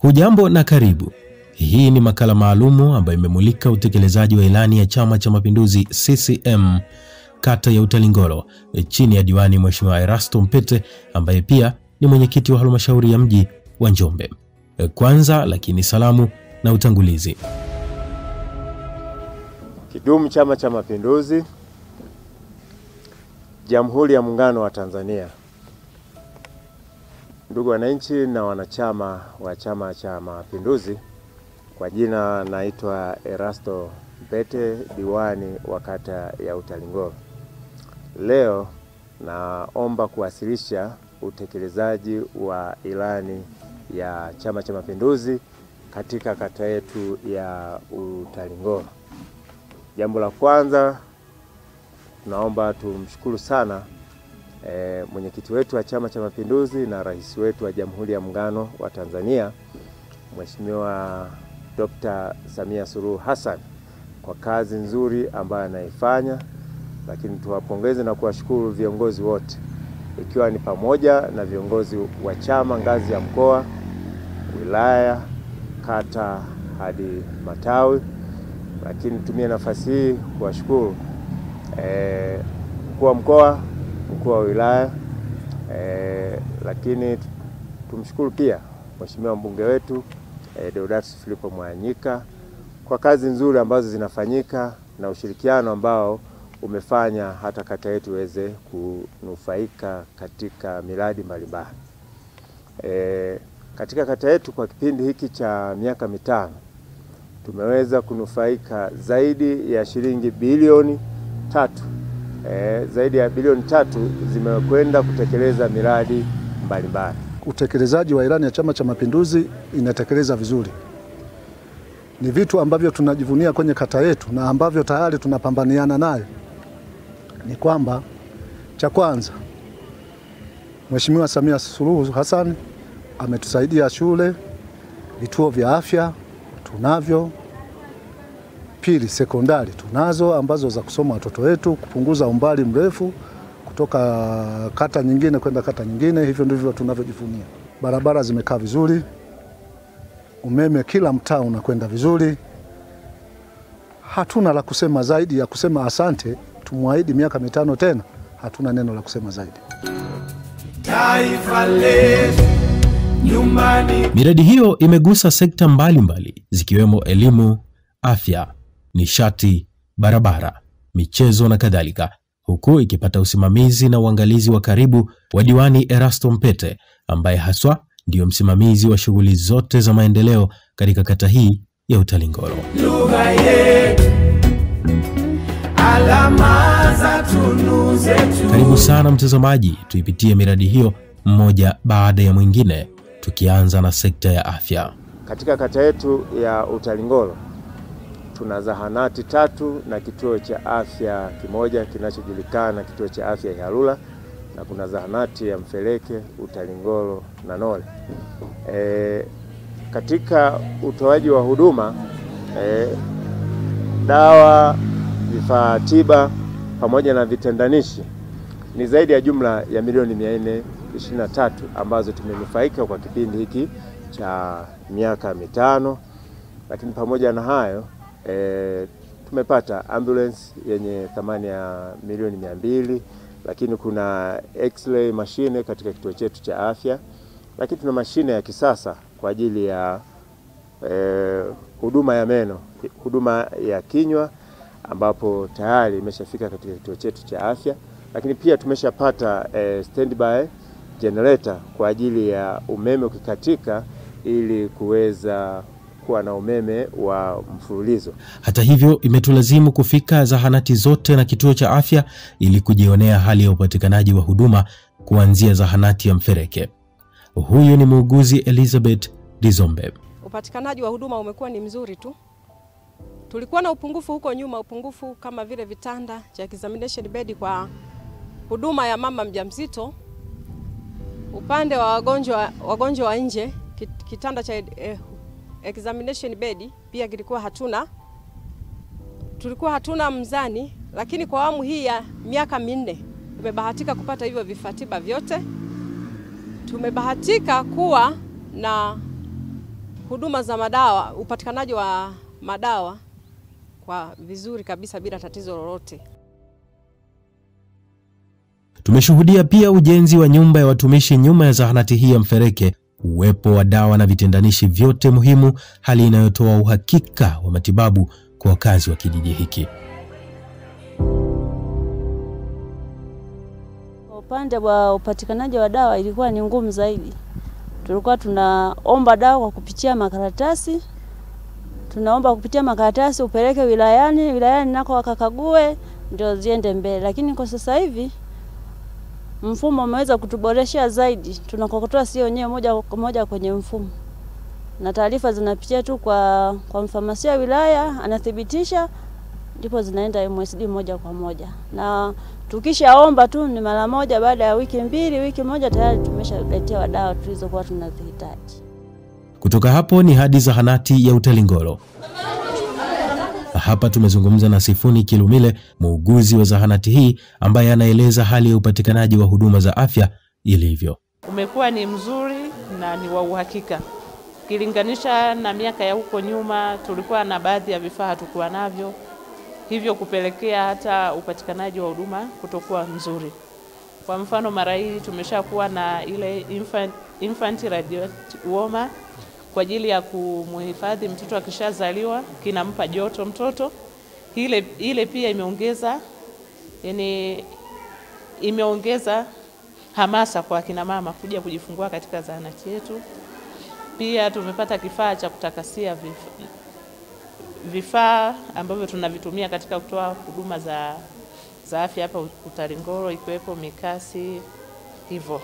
Hujambo na karibu. Hii ni makala maalumu ambayo imemulika utekelezaji wa ilani ya Chama cha Mapinduzi CCM kata ya Utalingolo chini ya diwani Mheshimiwa Erasto Mpete ambaye pia ni mwenyekiti wa halmashauri ya mji wa Njombe. Kwanza lakini salamu na utangulizi. Kidumu Chama cha Mapinduzi, Jamhuri ya Muungano wa Tanzania. Ndugu wananchi na wanachama wa Chama cha Mapinduzi, kwa jina naitwa Erasto Mpete, diwani wa kata ya Utalingolo. Leo naomba kuwasilisha utekelezaji wa ilani ya Chama cha Mapinduzi katika kata yetu ya Utalingolo. Jambo la kwanza, tunaomba tumshukuru sana mwenyekiti wetu wa Chama cha Mapinduzi na rais wetu wa Jamhuri ya Muungano wa Tanzania, Mheshimiwa Dr. Samia Suluhu Hassan kwa kazi nzuri ambayo anaifanya, lakini tuwapongeze na kuwashukuru viongozi wote ikiwa ni pamoja na viongozi wa chama ngazi ya mkoa, wilaya, kata hadi matawi. Lakini tumie nafasi hii kuwashukuru mkuu wa mkoa, mkuu wa wilaya, lakini tumshukuru pia Mheshimiwa mbunge wetu Deodatus Philipo Mwanyika kwa kazi nzuri ambazo zinafanyika na ushirikiano ambao umefanya hata kata yetu iweze kunufaika katika miradi mbalimbali. Katika kata yetu kwa kipindi hiki cha miaka mitano tumeweza kunufaika zaidi ya shilingi bilioni 3. Zaidi ya bilioni 3 zimekwenda kutekeleza miradi mbalimbali. Utekelezaji wa ilani ya Chama cha Mapinduzi inatekeleza vizuri. Ni vitu ambavyo tunajivunia kwenye kata yetu na ambavyo tayari tunapambaniana nayo. Ni kwamba cha kwanza, Mheshimiwa Samia Suluhu Hassan ametusaidia shule, vituo vya afya tunavyo. Pili, sekondari tunazo ambazo za kusoma watoto wetu, kupunguza umbali mrefu kutoka kata nyingine kwenda kata nyingine. Hivyo ndivyo tunavyojivunia. Barabara zimekaa vizuri, umeme kila mtaa unakwenda vizuri. Hatuna la kusema zaidi ya kusema asante. Tumwahidi miaka mitano tena, hatuna neno la kusema zaidi. Taifa letu nyumbani. Miradi hiyo imegusa sekta mbalimbali zikiwemo elimu, afya, nishati, barabara, michezo na kadhalika, huku ikipata usimamizi na uangalizi wa karibu wa diwani Erasto Mpete ambaye haswa ndio msimamizi wa shughuli zote za maendeleo katika kata hii ya Utalingolo. Lugha yetu, alama za tunu zetu. Karibu sana mtazamaji, tuipitie miradi hiyo mmoja baada ya mwingine, tukianza na sekta ya afya. Katika kata yetu ya Utalingolo tuna zahanati 3 na kituo cha afya kimoja kinachojulikana kituo cha afya Ihalula, na kuna zahanati ya Mfeleke, Utalingolo na Nole. Katika utoaji wa huduma, dawa, vifaa tiba pamoja na vitendanishi ni zaidi ya jumla ya milioni 423 ambazo tumenufaika kwa kipindi hiki cha miaka mitano. Lakini pamoja na hayo tumepata ambulance yenye thamani ya milioni 200, lakini kuna x-ray mashine katika kituo chetu cha afya, lakini tuna mashine ya kisasa kwa ajili ya huduma ya meno, huduma ya kinywa ambapo tayari imeshafika katika kituo chetu cha afya. Lakini pia tumeshapata standby generator kwa ajili ya umeme ukikatika ili kuweza kuwa na umeme wa mfululizo. Hata hivyo imetulazimu kufika zahanati zote na kituo cha afya ili kujionea hali ya upatikanaji wa huduma kuanzia zahanati ya Mfereke. Huyu ni muuguzi Elizabeth Dizombe. Upatikanaji wa huduma umekuwa ni mzuri tu. Tulikuwa na upungufu huko nyuma, upungufu kama vile vitanda cha examination bed kwa huduma ya mama mjamzito. Upande wa wagonjwa wa nje, kitanda cha examination bed pia kilikuwa hatuna. Tulikuwa hatuna mzani, lakini kwa awamu hii ya miaka 4 tumebahatika kupata hivyo vifaa tiba vyote. Tumebahatika kuwa na huduma za madawa, upatikanaji wa madawa kwa vizuri kabisa bila tatizo lolote. Tumeshuhudia pia ujenzi wa nyumba ya watumishi nyuma ya zahanati hii ya Mfereke, uwepo wa dawa na vitendanishi vyote muhimu, hali inayotoa uhakika wa matibabu kwa wakazi wa kijiji hiki. Upande wa upatikanaji wa dawa ilikuwa ni ngumu zaidi. Tulikuwa tunaomba dawa kwa kupitia makaratasi. Tunaomba kupitia makaratasi upeleke wilayani nako wakakague ndio ziende mbele. Lakini kwa sasa hivi mfumo umeweza kutuboreshia zaidi. Tunakokotoa sio wenyewe moja kwa moja kwenye mfumo. Na taarifa zinapitia tu kwa mfamasia wilaya, anathibitisha, ndipo zinaenda MSD moja kwa moja. Na tukishaomba tu ni mara moja, baada ya wiki mbili, wiki moja tayari tumeshaletewa dawa tulizokuwa tunazihitaji. Kutoka hapo ni hadi zahanati ya Utalingolo. Hapa tumezungumza na Sifuni Kilumile, muuguzi wa zahanati hii, ambaye anaeleza hali ya upatikanaji wa huduma za afya ilivyo. Umekuwa ni mzuri na ni wa uhakika. Ukilinganisha na miaka ya huko nyuma, tulikuwa na baadhi ya vifaa hatukuwa navyo, hivyo kupelekea hata upatikanaji wa huduma kutokuwa mzuri. Kwa mfano mara hii tumeshakuwa na ile infant radiography kwa ajili ya kumhifadhi mtoto akishazaliwa, kinampa joto mtoto. Ile pia imeongeza hamasa kwa kina mama kuja kujifungua katika zahanati yetu. Pia tumepata kifaa cha kutakasia vifaa ambavyo tunavitumia katika kutoa huduma za afya hapa Utalingolo, ikiwepo mikasi hivyo.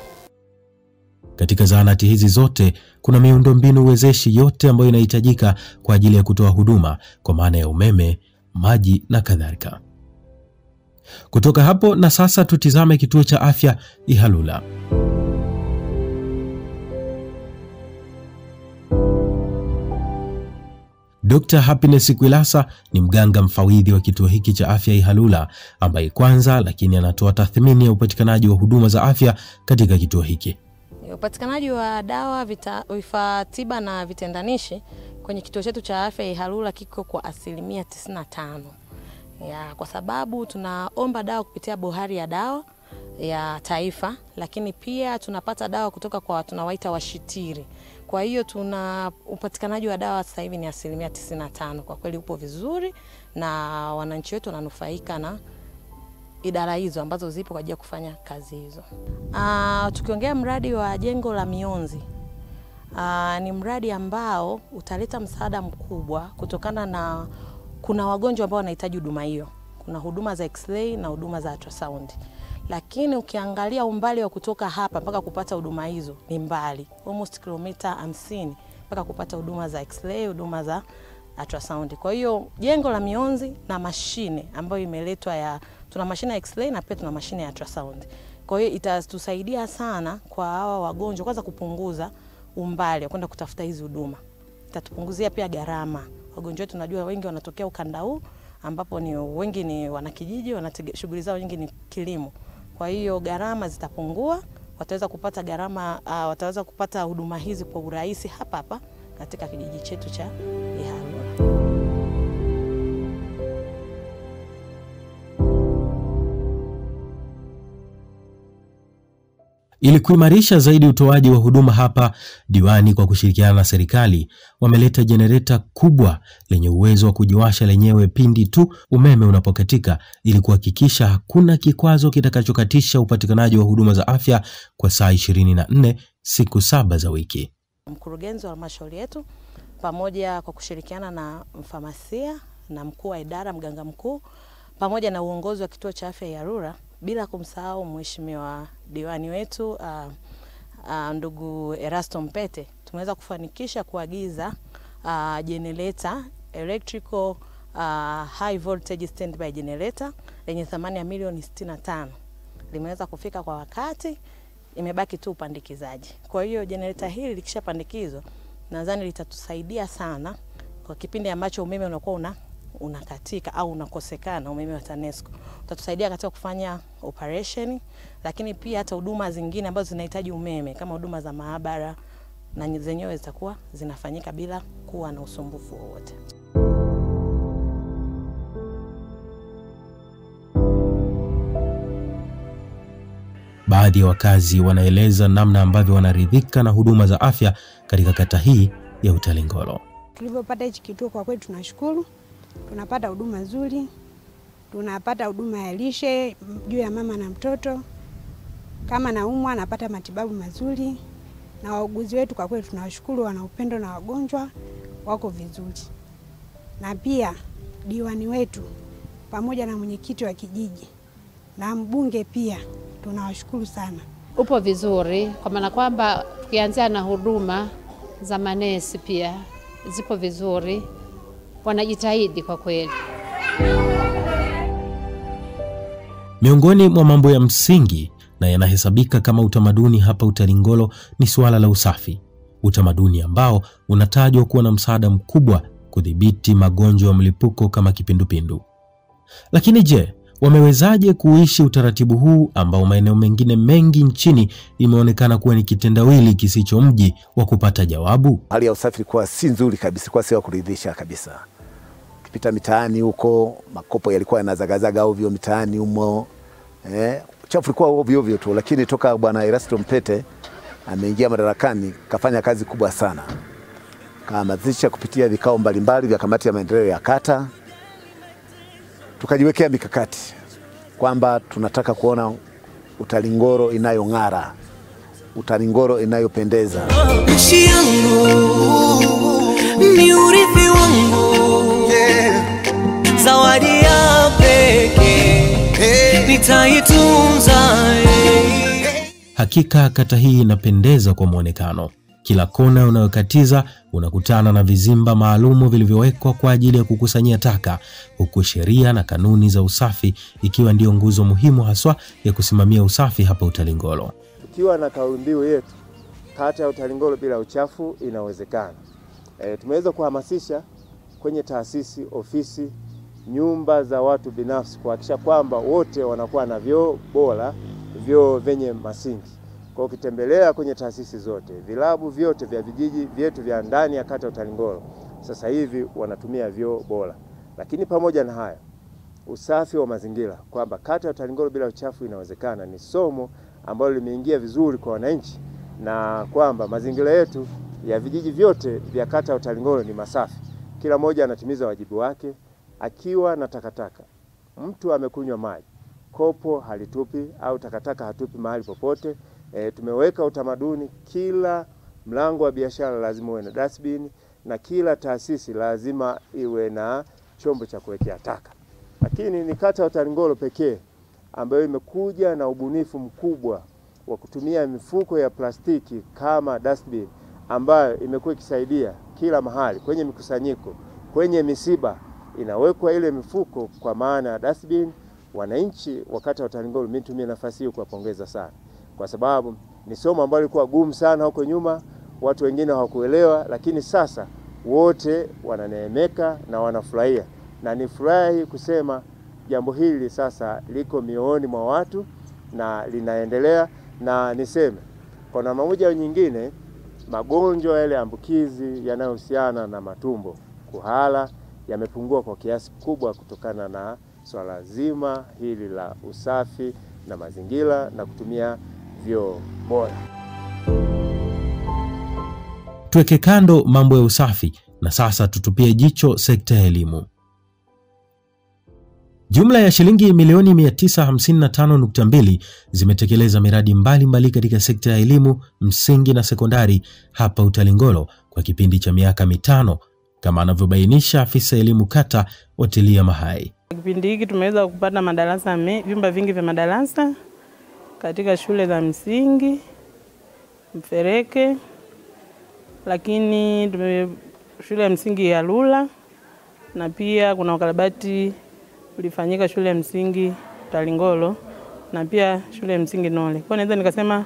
Katika zahanati hizi zote kuna miundombinu wezeshi yote ambayo inahitajika kwa ajili ya kutoa huduma, kwa maana ya umeme, maji na kadhalika. Kutoka hapo na sasa tutizame kituo cha afya Ihalula. Dr. Happiness Kwilasa ni mganga mfawidhi wa kituo hiki cha afya Ihalula, ambaye kwanza lakini anatoa tathmini ya upatikanaji wa huduma za afya katika kituo hiki. Upatikanaji wa dawa, vifaa tiba na vitendanishi kwenye kituo chetu cha afya Ihalula kiko kwa 95%. Kwa sababu tunaomba dawa kupitia bohari ya dawa ya taifa, lakini pia tunapata dawa kutoka kwa tunawaita washitiri. Kwa hiyo tuna upatikanaji wa dawa sasa hivi ni 95%. Kwa kweli upo vizuri na wananchi wetu wananufaika na idara hizo ambazo zipo kwa ajili ya kufanya kazi hizo. Tukiongea mradi wa jengo la mionzi, ni mradi ambao utaleta msaada mkubwa kutokana na kuna wagonjwa ambao wanahitaji huduma hiyo. Kuna huduma za X-ray na huduma za ultrasound. Lakini ukiangalia umbali wa kutoka hapa mpaka kupata huduma hizo ni mbali, almost kilomita 50 mpaka kupata huduma za X-ray, huduma za ultrasound. Kwa hiyo jengo la mionzi na mashine ambayo imeletwa tuna mashine ya X-ray na pia tuna mashine ya ultrasound. Kwa hiyo itatusaidia sana kwa hawa wagonjwa kwanza kupunguza umbali wa kwenda kutafuta hizi huduma. Itatupunguzia pia gharama. Wagonjwa wetu tunajua wengi wanatokea ukanda huu ambapo wengi ni wanakijiji, shughuli zao nyingi ni kilimo. Kwa hiyo gharama zitapungua, wataweza kupata huduma hizi kwa urahisi hapa katika kijiji chetu cha Ihalula. Ili kuimarisha zaidi utoaji wa huduma hapa, diwani kwa kushirikiana na serikali wameleta jenereta kubwa lenye uwezo wa kujiwasha lenyewe pindi tu umeme unapokatika, ili kuhakikisha hakuna kikwazo kitakachokatisha upatikanaji wa huduma za afya kwa saa 24 siku 7 za wiki. Mkurugenzi wa halmashauri yetu pamoja kwa kushirikiana na mfamasia na mkuu wa idara, mganga mkuu, pamoja na uongozi wa kituo cha afya Ihalula, bila kumsahau mheshimiwa diwani wetu ndugu Erasto Mpete, tumeweza kufanikisha kuagiza generator, electrical high voltage standby generator lenye thamani ya milioni 65. Limeweza kufika kwa wakati, imebaki tu upandikizaji. Kwa hiyo generator hili likishapandikizwa, nadhani litatusaidia sana kwa kipindi ambacho umeme unakuwa unakatika au unakosekana, umeme wa TANESCO. Utatusaidia katika kufanya operation, lakini pia hata huduma zingine ambazo zinahitaji umeme kama huduma za maabara, na zenyewe zitakuwa zinafanyika bila kuwa na usumbufu wowote. Baadhi ya wakazi wanaeleza namna ambavyo wanaridhika na huduma za afya katika kata hii ya Utalingolo. Tulipopata hichi kituo kwa kweli tunashukuru. Tunapata huduma nzuri. Tunapata huduma ya lishe juu ya mama na mtoto. Kama naumwa napata matibabu mazuri. Na wauguzi wetu kwa kweli tunawashukuru, wana upendo na wagonjwa wako vizuri. Na pia diwani wetu pamoja na mwenyekiti wa kijiji na mbunge pia tunawashukuru sana. Upo vizuri kwa maana kwamba tukianzia na huduma za manesi pia zipo vizuri. Wanajitahidi kwa kweli. Miongoni mwa mambo ya msingi na yanahesabika kama utamaduni hapa Utalingolo ni suala la usafi. Utamaduni ambao unatajwa kuwa na msaada mkubwa kudhibiti magonjwa ya mlipuko kama kipindupindu. Lakini je, wamewezaje kuishi utaratibu huu ambao maeneo mengine mengi nchini imeonekana kuwa ni kitendawili kisicho mji wa kupata jawabu? Hali ya usafi ilikuwa si nzuri kabisa, kwa sio kuridhisha kabisa. Ukipita mitaani huko, makopo yalikuwa yanazagazaga ovyo mitaani humo. Uchafu ulikuwa ovyo ovyo tu, lakini toka bwana Erasto Mpete ameingia madarakani kafanya kazi kubwa sana. Kahamasisha kupitia vikao mbalimbali vya kamati ya maendeleo ya kata. Tukajiwekea mikakati kwamba tunataka kuona Utalingolo inayong'ara, Utalingolo inayopendeza. Nchi yangu ni urithi wangu, zawadi ya pekee nitaitunza. Hakika kata hii inapendeza kwa muonekano. Kila kona unayokatiza unakutana na vizimba maalumu vilivyowekwa kwa ajili ya kukusanyia taka, huku sheria na kanuni za usafi ikiwa ndio nguzo muhimu haswa ya kusimamia usafi hapa Utalingolo. Tukiwa na kauli mbiu yetu, kata ya Utalingolo bila uchafu inawezekana. Tumeweza kuhamasisha kwenye taasisi, ofisi, nyumba za watu binafsi kuhakikisha kwamba wote wanakuwa na vyoo bora, vyoo venye masinki. Kwa ukitembelea kwenye taasisi zote, vilabu vyote vya vijiji vyetu vya ndani ya kata ya Utalingolo sasa hivi wanatumia vyoo bora. Lakini pamoja na haya, usafi wa mazingira, kwamba kata ya Utalingolo bila uchafu inawezekana, ni somo ambalo limeingia vizuri kwa wananchi, na kwamba mazingira yetu ya vijiji vyote vya kata ya Utalingolo ni masafi. Kila mmoja anatimiza wajibu wake. Akiwa na takataka, mtu amekunywa maji, kopo halitupi au takataka hatupi mahali popote. Tumeweka utamaduni, kila mlango wa biashara lazima uwe na dustbin, na kila taasisi lazima iwe na chombo cha kuwekea taka. Lakini ni kata ya Utalingolo pekee ambayo imekuja na ubunifu mkubwa wa kutumia mifuko ya plastiki kama dustbin, ambayo imekuwa ikisaidia kila mahali, kwenye mikusanyiko, kwenye misiba inawekwa ile mifuko kwa maana ya dustbin. Wananchi wa kata ya Utalingolo, mimi nitumie nafasi hiyo kuwapongeza sana, kwa sababu ni somo ambalo lilikuwa gumu sana huko nyuma, watu wengine hawakuelewa, lakini sasa wote wananeemeka na wanafurahia. Na nifurahi kusema jambo hili sasa liko mioyoni mwa watu na linaendelea. Na niseme kwa namna moja au nyingine, magonjwa yale ambukizi yanayohusiana na matumbo, kuhara, yamepungua kwa kiasi kubwa kutokana na swala zima hili la usafi na mazingira na kutumia vyoo bora. Tuweke kando mambo ya usafi na sasa tutupie jicho sekta ya elimu. Jumla ya shilingi milioni 955.2 zimetekeleza miradi mbalimbali katika sekta ya elimu msingi na sekondari hapa Utalingolo kwa kipindi cha miaka 5, kama anavyobainisha afisa elimu kata Otilia Mahai. Kipindi hiki tumeweza kupata madarasa, vyumba vingi vya madarasa katika shule za msingi Mfereke, lakini shule ya msingi ya Lula, na pia kuna ukarabati ulifanyika shule ya msingi Utalingolo na pia shule ya msingi Nole. Kwa naweza nikasema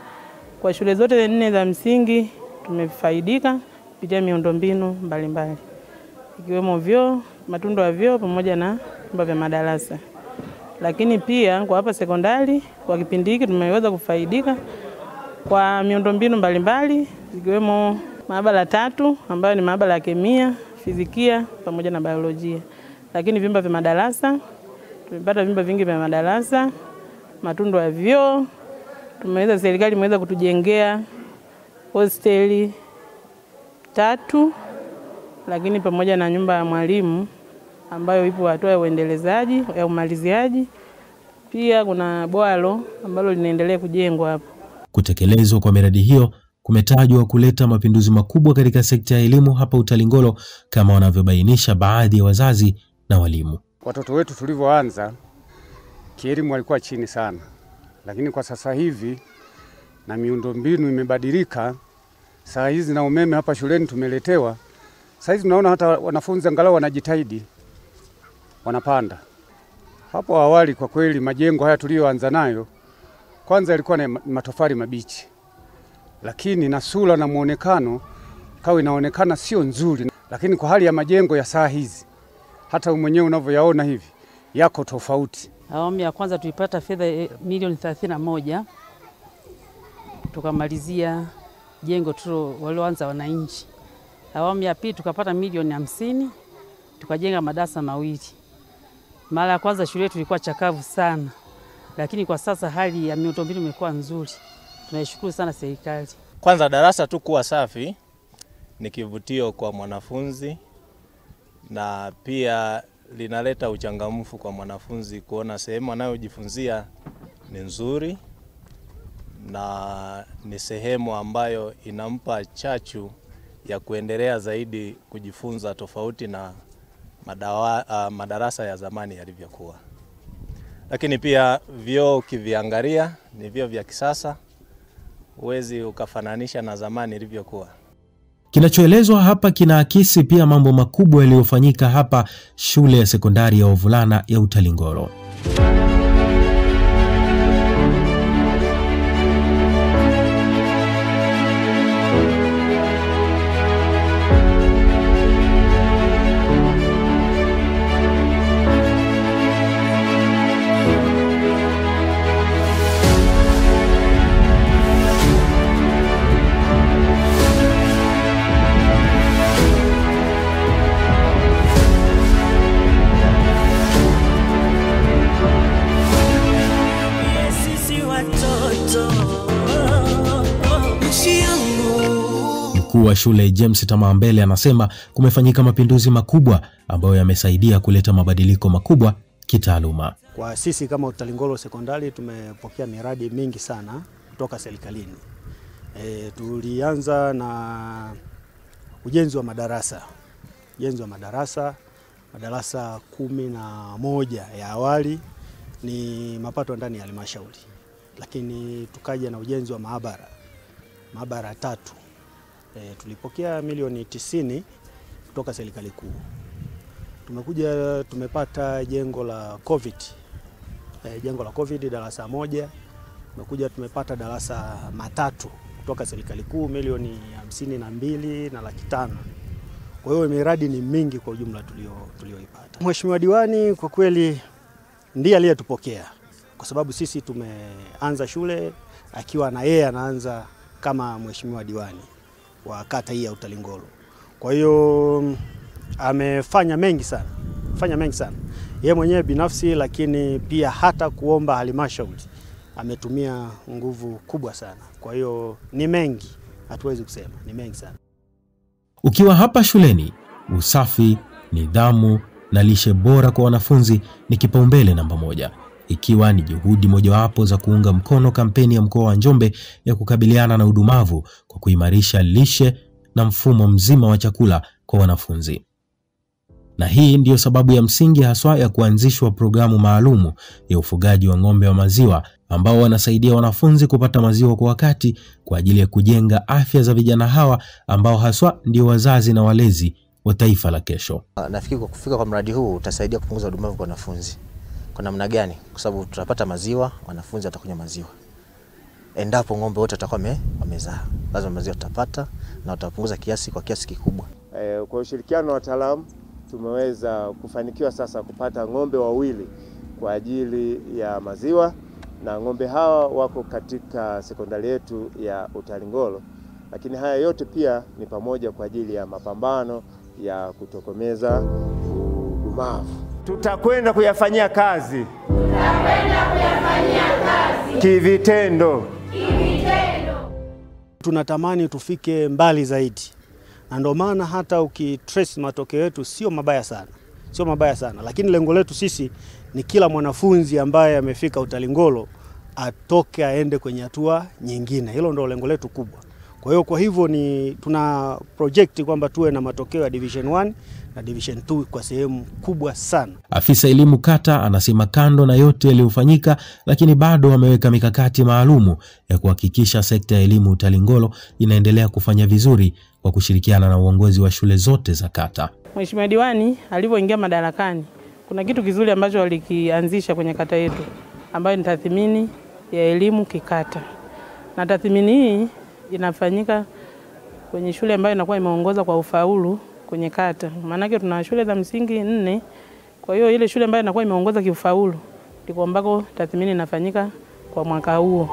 kwa shule zote 4 za msingi tumefaidika kupitia miundombinu mbalimbali, ikiwemo vyoo, matundu ya vyoo pamoja na vyumba vya madarasa. Lakini pia kwa hapa sekondari kwa kipindi hiki tumeweza kufaidika kwa miundombinu mbalimbali, ikiwemo maabara 3 ambayo ni maabara ya kemia, fizikia pamoja na biolojia. Lakini vyumba vya madarasa, tumepata vyumba vingi vya madarasa, matundu ya vyoo, serikali imeweza kutujengea hosteli 3, lakini pamoja na nyumba ya mwalimu ambayo ipo hatua ya uendelezaji ya umaliziaji. Pia kuna bwalo ambalo linaendelea kujengwa hapo. Kutekelezwa kwa miradi hiyo kumetajwa kuleta mapinduzi makubwa katika sekta ya elimu hapa Utalingolo, kama wanavyobainisha baadhi ya wazazi na walimu. Watoto wetu tulivyoanza kielimu walikuwa chini sana, lakini kwa sasa hivi na miundombinu imebadilika. Saa hizi na umeme hapa shuleni tumeletewa. Saa hizi tunaona hata wanafunzi angalau wanajitahidi, wanapanda. Hapo awali kwa kweli majengo haya tulioanza nayo kwanza ilikuwa na matofali mabichi, lakini na sura na muonekano kawa inaonekana sio nzuri, lakini kwa hali ya majengo ya saa hizi hata mwenyewe unavyoyaona hivi yako tofauti. Awamu ya kwanza tulipata fedha milioni 31 tukamalizia jengo walioanza wananchi. Awamu ya pili tukapata milioni 50 tukajenga madarasa 2. Mara ya kwanza shule yetu ilikuwa chakavu sana, lakini kwa sasa hali ya miundombinu imekuwa nzuri. Tunashukuru sana serikali. Kwanza darasa tu kuwa safi ni kivutio kwa mwanafunzi, na pia linaleta uchangamfu kwa mwanafunzi kuona sehemu anayojifunzia ni nzuri na ni sehemu ambayo inampa chachu ya kuendelea zaidi kujifunza, tofauti na madarasa ya zamani yalivyokuwa. Lakini pia vyoo ukiviangalia ni vyoo vya kisasa, huwezi ukafananisha na zamani ilivyokuwa. Kinachoelezwa hapa kinaakisi pia mambo makubwa yaliyofanyika hapa shule ya sekondari ya wavulana ya Utalingolo. Mkuu wa shule James Tamambele anasema kumefanyika mapinduzi makubwa ambayo yamesaidia kuleta mabadiliko makubwa kitaaluma. Kwa sisi kama Utalingolo Sekondari tumepokea miradi mingi sana kutoka serikalini. Tulianza na ujenzi wa madarasa. Madarasa 11 ya awali ni mapato ndani ya halmashauri. Lakini tukaja na ujenzi wa maabara 3. Tulipokea milioni 90 kutoka serikali kuu. Tumepata jengo la COVID. Darasa 1. Tumepata darasa 3 kutoka serikali kuu milioni 52 na 500,000. Kwa hiyo miradi ni mingi kwa ujumla tulioipata. Mheshimiwa Diwani kwa kweli ndiye aliyetupokea, kwa sababu sisi tumeanza shule akiwa na yeye anaanza kama Mheshimiwa Diwani wa kata hii ya Utalingolo. Kwa hiyo amefanya mengi sana. Yeye mwenyewe binafsi, lakini pia hata kuomba halmashauri ametumia nguvu kubwa sana. Kwa hiyo ni mengi, hatuwezi kusema, ni mengi sana. Ukiwa hapa shuleni, usafi, nidhamu na lishe bora kwa wanafunzi ni kipaumbele namba 1, ikiwa ni juhudi mojawapo za kuunga mkono kampeni ya mkoa wa Njombe ya kukabiliana na udumavu kwa kuimarisha lishe na mfumo mzima wa chakula kwa wanafunzi. Na hii ndiyo sababu ya msingi haswa ya kuanzishwa programu maalumu ya ufugaji wa ng'ombe wa maziwa ambao wanasaidia wanafunzi kupata maziwa kwa wakati kwa ajili ya kujenga afya za vijana hawa ambao haswa ndio wazazi na walezi wa taifa la kesho. Nafikiri kwa kufika kwa mradi huu utasaidia kupunguza udumavu kwa wanafunzi. Kwa namna gani? Kwa sababu tutapata maziwa, wanafunzi watakunywa maziwa. Endapo ng'ombe wote watakuwa wamezaa, lazima maziwa tutapata na utapunguza kwa kiasi kikubwa. Kwa ushirikiano wa wataalamu tumeweza kufanikiwa sasa kupata ng'ombe 2 kwa ajili ya maziwa, na ng'ombe hawa wako katika sekondari yetu ya Utalingolo lakini haya yote pia ni pamoja kwa ajili ya mapambano ya kutokomeza udumavu. Tutakwenda kuyafanyia kazi. Kivitendo. Tunatamani tufike mbali zaidi. Na ndio maana hata ukitrace matokeo yetu sio mabaya sana. Lakini lengo letu sisi ni kila mwanafunzi ambaye amefika Utalingolo atoke aende kwenye hatua nyingine. Hilo ndio lengo letu kubwa. Kwa hivyo tuna project kwamba tuwe na matokeo ya Division 1 na Division 2 kwa sehemu kubwa sana. Afisa elimu kata anasema kando na yote yaliyofanyika, lakini bado wameweka mikakati maalumu ya kuhakikisha sekta ya elimu Utalingolo inaendelea kufanya vizuri kwa kushirikiana na uongozi wa shule zote za kata. Mheshimiwa Diwani alivyoingia madarakani, kuna kitu kizuri ambacho walikianzisha kwenye kata yetu, ambayo ni tathmini ya elimu kikata. Na tathmini hii inafanyika kwenye shule ambayo inakuwa imeongoza kwa ufaulu kwenye kata. Maana tuna shule za msingi 4. Kwa hiyo ile shule ambayo inakuwa imeongoza kiufaulu ndiko ambako tathmini inafanyika kwa mwaka huo.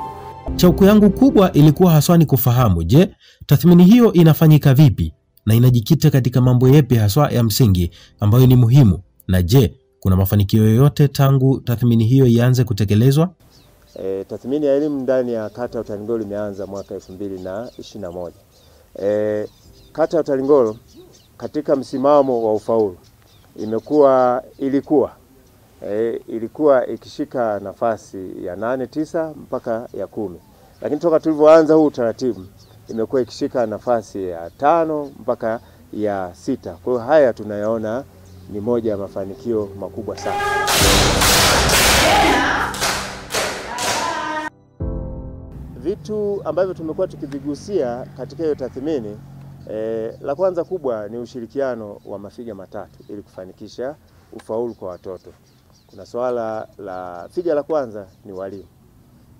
Shauku yangu kubwa ilikuwa haswa ni kufahamu, je, tathmini hiyo inafanyika vipi na inajikita katika mambo yapi haswa ya msingi ambayo ni muhimu, na je, kuna mafanikio yoyote tangu tathmini hiyo ianze kutekelezwa? Tathmini ya elimu ndani ya kata ya Utalingolo imeanza mwaka 2021. Kata ya Utalingolo katika msimamo wa ufaulu ilikuwa ikishika nafasi ya 8, 9 mpaka ya 10. Lakini toka tulivyoanza huu utaratibu imekuwa ikishika nafasi ya 5 mpaka ya 6. Kwa hiyo haya tunayaona ni moja ya mafanikio makubwa sana. Vitu ambavyo tumekuwa tukivigusia katika hiyo tathmini, la kwanza kubwa ni ushirikiano wa mafiga matatu ili kufanikisha ufaulu kwa watoto. Kuna swala la figa la kwanza ni walimu,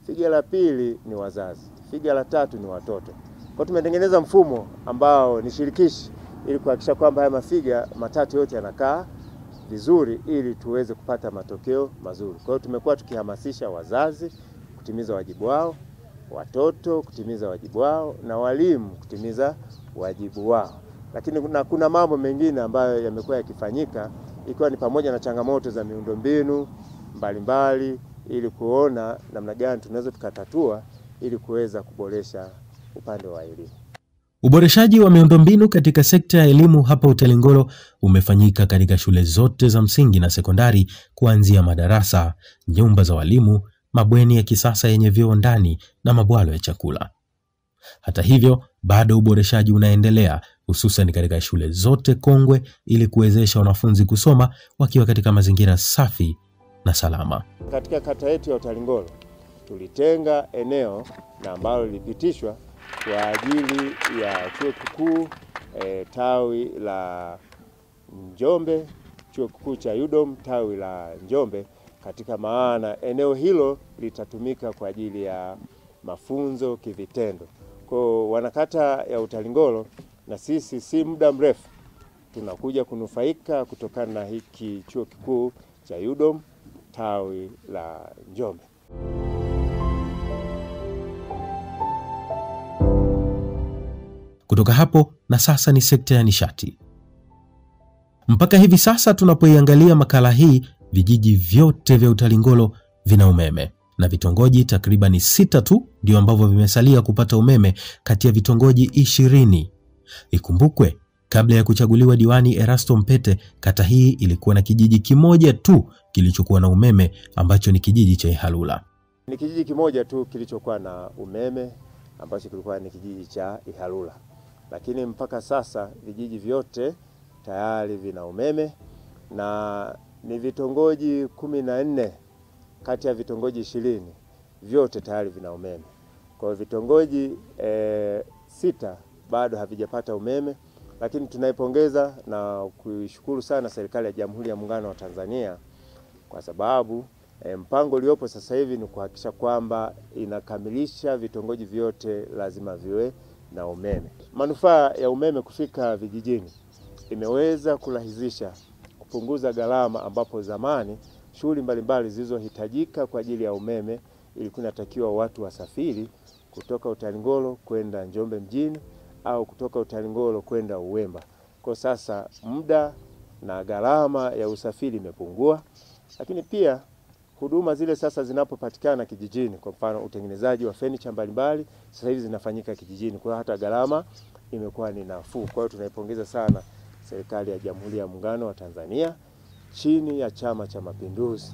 figa la pili ni wazazi, figa la tatu ni watoto. Kwa tumetengeneza mfumo ambao ni shirikishi ili kuhakikisha kwamba haya mafiga matatu yote yanakaa vizuri ili tuweze kupata matokeo mazuri. Kwa hiyo tumekuwa tukihamasisha wazazi kutimiza wajibu wao, watoto kutimiza wajibu wao, na walimu kutimiza wajibu wao. Lakini kuna mambo mengine ambayo yamekuwa yakifanyika, ikiwa ni pamoja na changamoto za miundombinu mbalimbali ili kuona namna gani tunaweza tukatatua ili kuweza kuboresha upande wa elimu. Uboreshaji wa miundombinu katika sekta ya elimu hapa Utalingolo umefanyika katika shule zote za msingi na sekondari, kuanzia madarasa, nyumba za walimu, mabweni ya kisasa yenye vyoo ndani na mabwalo ya chakula. Hata hivyo, bado uboreshaji unaendelea, hususan katika shule zote kongwe ili kuwezesha wanafunzi kusoma wakiwa katika mazingira safi na salama. Katika kata yetu ya Utalingolo tulitenga eneo na ambalo lilipitishwa kwa ajili ya chuo kikuu tawi la Njombe, chuo kikuu cha UDOM tawi la Njombe, katika maana eneo hilo litatumika kwa ajili ya mafunzo kivitendo. Kwa wanakata ya Utalingolo na sisi si muda mrefu tunakuja kunufaika kutokana na hiki chuo kikuu cha UDOM tawi la Njombe. Kutoka hapo na sasa ni sekta ya nishati. Mpaka hivi sasa tunapoiangalia makala hii, vijiji vyote vya Utalingolo vina umeme na vitongoji takriban 6 tu ndio ambavyo vimesalia kupata umeme kati ya vitongoji 20. Ikumbukwe, kabla ya kuchaguliwa diwani Erasto Mpete, kata hii ilikuwa na kijiji kimoja tu kilichokuwa na umeme, ambacho ni kijiji cha Ihalula. Ni kijiji kimoja tu kilichokuwa na umeme ambacho kilikuwa ni kijiji cha Ihalula. Lakini mpaka sasa vijiji vyote tayari vina umeme na ni vitongoji 14 kati ya vitongoji 20 vyote tayari vina umeme. Kwa vitongoji 6 bado havijapata umeme, lakini tunaipongeza na kuishukuru sana serikali ya Jamhuri ya Muungano wa Tanzania kwa sababu mpango uliopo sasa hivi ni kuhakikisha kwamba inakamilisha vitongoji vyote lazima viwe na umeme. Manufaa ya umeme kufika vijijini imeweza kurahisisha kupunguza gharama, ambapo zamani shughuli mbalimbali zilizohitajika kwa ajili ya umeme ilikuwa inatakiwa watu wasafiri kutoka Utalingolo kwenda Njombe mjini au kutoka Utalingolo kwenda Uwemba. Kwa sasa muda na gharama ya usafiri imepungua, lakini pia huduma zile sasa zinapopatikana kijijini, kwa mfano utengenezaji wa furniture mbalimbali sasa hivi zinafanyika kijijini, kwa hata gharama imekuwa ni nafuu. Kwa hiyo tunaipongeza sana serikali ya Jamhuri ya Muungano wa Tanzania chini ya Chama cha Mapinduzi.